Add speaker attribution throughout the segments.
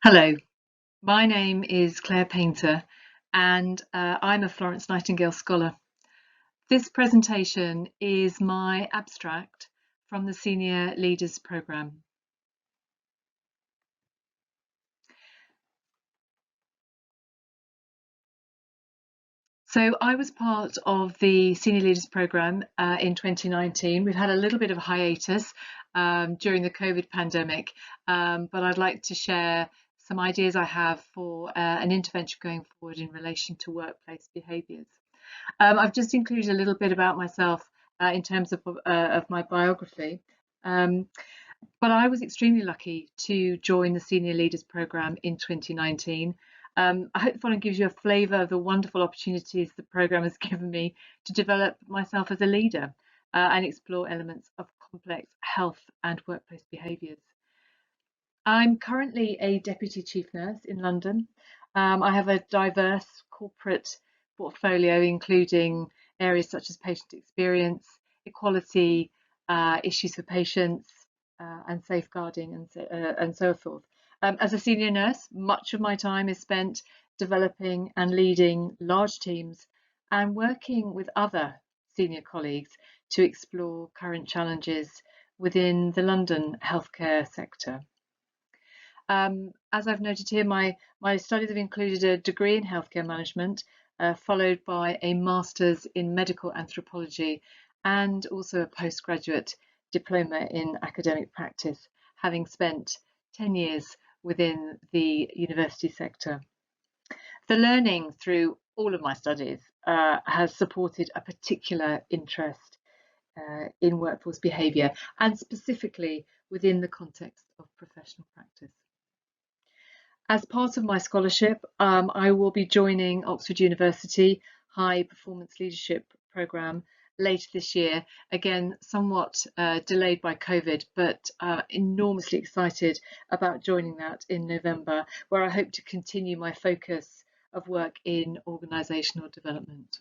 Speaker 1: Hello, my name is Claire Painter and I'm a Florence Nightingale Scholar. This presentation is my abstract from the Senior Leaders Programme. So I was part of the Senior Leaders Programme in 2019. We've had a little bit of a hiatus during the COVID pandemic, but I'd like to share some ideas I have for an intervention going forward in relation to workplace behaviours. I've just included a little bit about myself in terms of my biography. Um, but I was extremely lucky to join the Senior Leaders Programme in 2019. I hope the following gives you a flavour of the wonderful opportunities the programme has given me to develop myself as a leader and explore elements of complex health and workplace behaviours. I'm currently a Deputy Chief Nurse in London. I have a diverse corporate portfolio, including areas such as patient experience, equality, issues for patients, and safeguarding, and so forth. As a senior nurse, much of my time is spent developing and leading large teams and working with other senior colleagues to explore current challenges within the London healthcare sector. As I've noted here, my studies have included a degree in healthcare management, followed by a master's in medical anthropology, and also a postgraduate diploma in academic practice, having spent 10 years within the university sector. The learning through all of my studies has supported a particular interest in workforce behaviour, and specifically within the context of professional practice. As part of my scholarship, I will be joining Oxford University High Performance Leadership Programme later this year. Again, somewhat delayed by COVID, but enormously excited about joining that in November, where I hope to continue my focus of work in organisational development.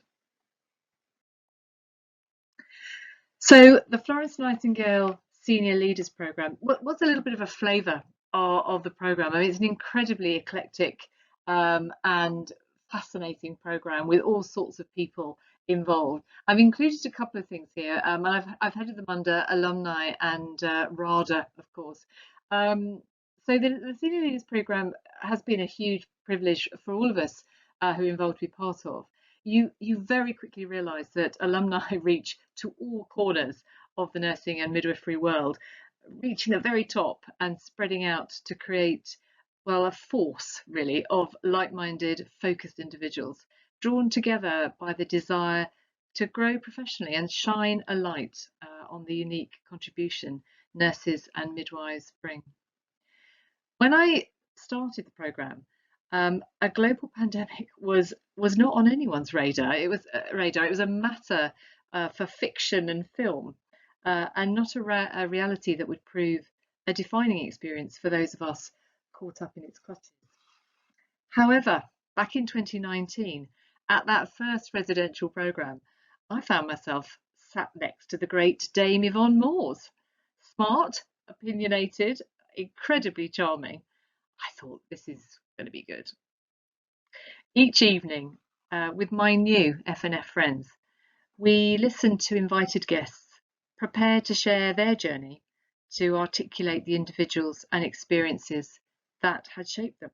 Speaker 1: So the Florence Nightingale Senior Leaders Programme, what's a little bit of a flavour of the programme? I mean, it's an incredibly eclectic and fascinating programme with all sorts of people involved. I've included a couple of things here, and I've headed them under alumni and RADA, of course. So the Senior Leaders Programme has been a huge privilege for all of us who are involved to be part of. You very quickly realise that alumni reach to all corners of the nursing and midwifery world, reaching the very top and spreading out to create, well, a force really of like-minded, focused individuals drawn together by the desire to grow professionally and shine a light on the unique contribution nurses and midwives bring. When I started the programme, a global pandemic was not on anyone's radar. It was a matter for fiction and film, and not a reality that would prove a defining experience for those of us caught up in its clutches. However, back in 2019, at that first residential programme, I found myself sat next to the great Dame Yvonne Moores. Smart, opinionated, incredibly charming. I thought, this is going to be good. Each evening, with my new FNF friends, we listened to invited guests, prepared to share their journey, to articulate the individuals and experiences that had shaped them.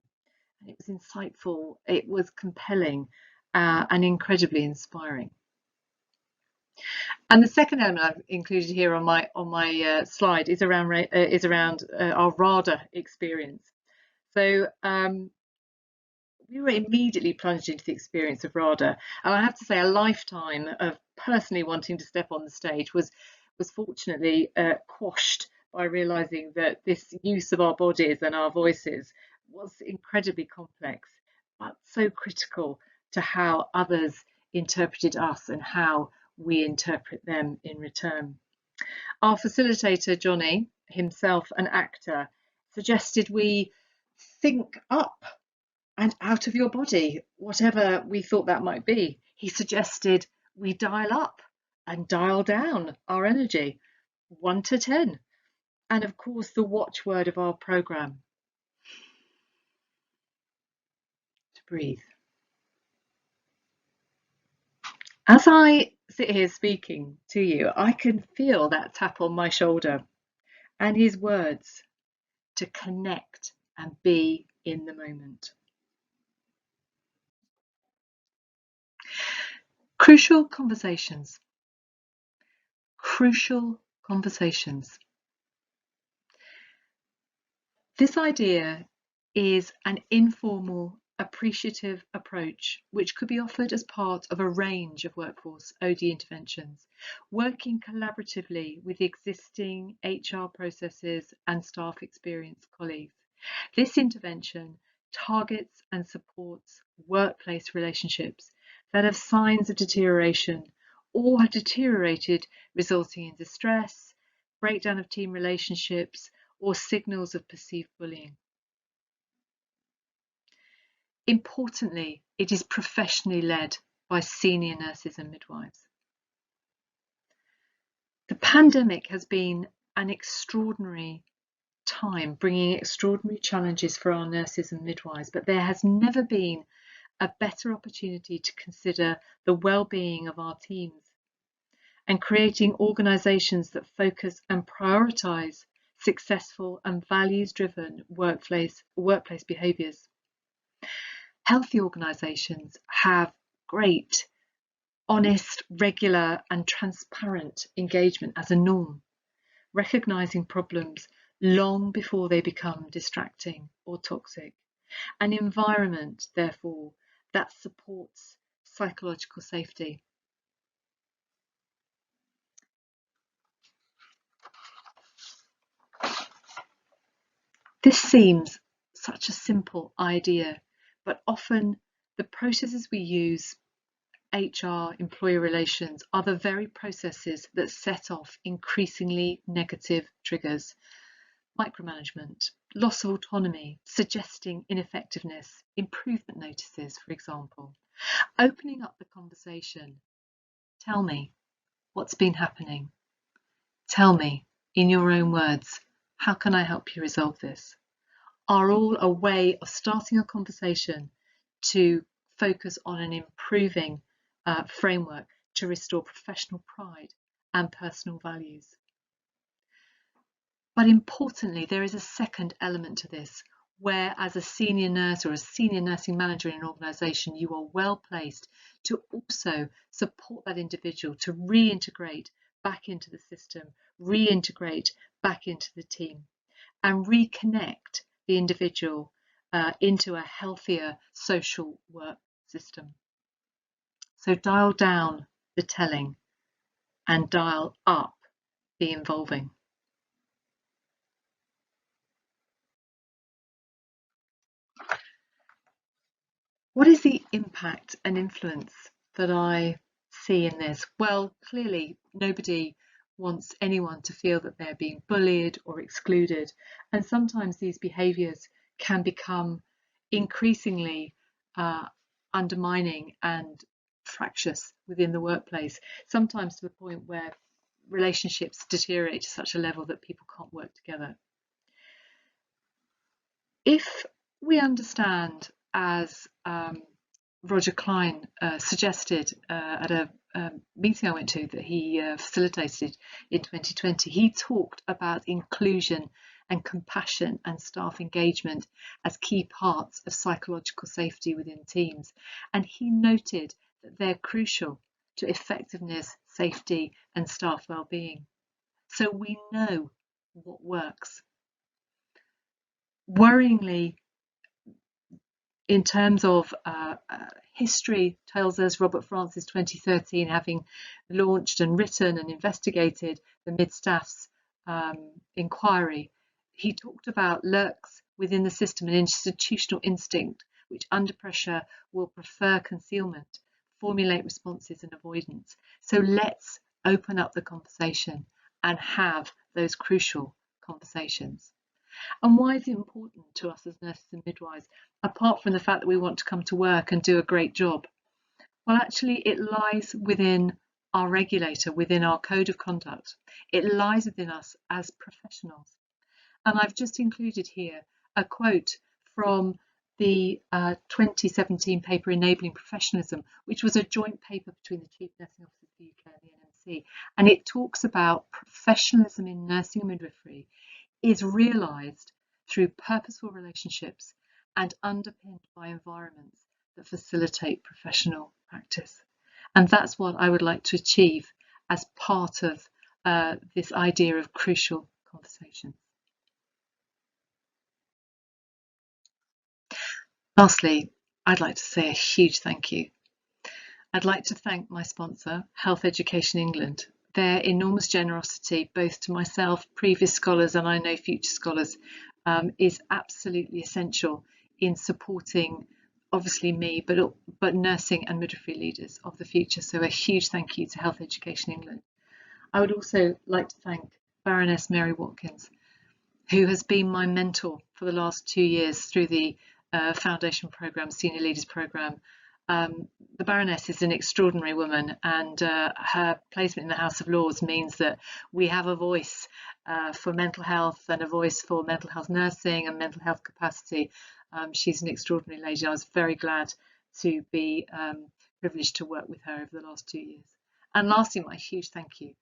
Speaker 1: And it was insightful, it was compelling, and incredibly inspiring. And the second element I've included here on my slide is around our RADA experience. So we were immediately plunged into the experience of RADA, and I have to say, a lifetime of personally wanting to step on the stage was fortunately quashed by realizing that this use of our bodies and our voices was incredibly complex, but so critical to how others interpreted us and how we interpret them in return. Our facilitator, Johnny, himself an actor, suggested we think up and out of your body, whatever we thought that might be. He suggested we dial up and dial down our energy, 1 to 10. And of course, the watchword of our programme: breathe. As I sit here speaking to you, I can feel that tap on my shoulder and his words to connect and be in the moment. Crucial conversations. Crucial conversations. This idea is an informal, appreciative approach which could be offered as part of a range of workforce OD interventions, working collaboratively with existing HR processes and staff experienced colleagues. This intervention targets and supports workplace relationships that have signs of deterioration or have deteriorated, resulting in distress, breakdown of team relationships, or signals of perceived bullying. Importantly, it is professionally led by senior nurses and midwives. The pandemic has been an extraordinary time, bringing extraordinary challenges for our nurses and midwives, but there has never been a better opportunity to consider the well-being of our teams and creating organisations that focus and prioritise successful and values-driven workplace behaviours. Healthy organisations have great, honest, regular and transparent engagement as a norm, recognising problems long before they become distracting or toxic. An environment, therefore, that supports psychological safety. This seems such a simple idea, but often the processes we use, HR, employer relations, are the very processes that set off increasingly negative triggers. Micromanagement, loss of autonomy, suggesting ineffectiveness, improvement notices, for example. Opening up the conversation. Tell me what's been happening. Tell me, in your own words, how can I help you resolve this? Are all a way of starting a conversation to focus on an improving framework to restore professional pride and personal values. But importantly, there is a second element to this, where as a senior nurse or a senior nursing manager in an organisation, you are well placed to also support that individual to reintegrate back into the system, reintegrate back into the team, and reconnect the individual into a healthier social work system. So dial down the telling and dial up the involving. What is the impact and influence that I see in this? Well, clearly nobody wants anyone to feel that they're being bullied or excluded, and sometimes these behaviours can become increasingly undermining and fractious within the workplace, sometimes to the point where relationships deteriorate to such a level that people can't work together. If we understand, as Roger Klein suggested at a meeting I went to that he facilitated in 2020, he talked about inclusion and compassion and staff engagement as key parts of psychological safety within teams. And he noted that they're crucial to effectiveness, safety and staff well-being. So we know what works. Worryingly, in terms of history, tells us Robert Francis 2013 having launched and written and investigated the mid-staff's inquiry. He talked about lurks within the system, an institutional instinct which under pressure will prefer concealment, formulate responses and avoidance. So let's open up the conversation and have those crucial conversations. And why is it important to us as nurses and midwives, apart from the fact that we want to come to work and do a great job? Well, actually, it lies within our regulator, within our code of conduct. It lies within us as professionals. And I've just included here a quote from the 2017 paper Enabling Professionalism, which was a joint paper between the Chief Nursing Officer of the UK and the NMC. And it talks about professionalism in nursing and midwifery is realised through purposeful relationships and underpinned by environments that facilitate professional practice. And that's what I would like to achieve as part of this idea of crucial conversations. Lastly, I'd like to say a huge thank you. I'd like to thank my sponsor, Health Education England. Their enormous generosity, both to myself, previous scholars, and I know future scholars, is absolutely essential in supporting, obviously me, but nursing and midwifery leaders of the future. So a huge thank you to Health Education England. I would also like to thank Baroness Mary Watkins, who has been my mentor for the last 2 years through the Foundation Programme, Senior Leaders Programme. The Baroness is an extraordinary woman, and her placement in the House of Lords means that we have a voice for mental health and a voice for mental health nursing and mental health capacity. She's an extraordinary lady. I was very glad to be privileged to work with her over the last 2 years. And lastly, my huge thank you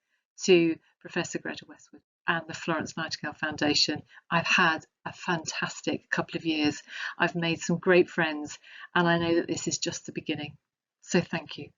Speaker 1: to Professor Greta Westwood and the Florence Nightingale Foundation. I've had a fantastic couple of years. I've made some great friends, and I know that this is just the beginning. So thank you.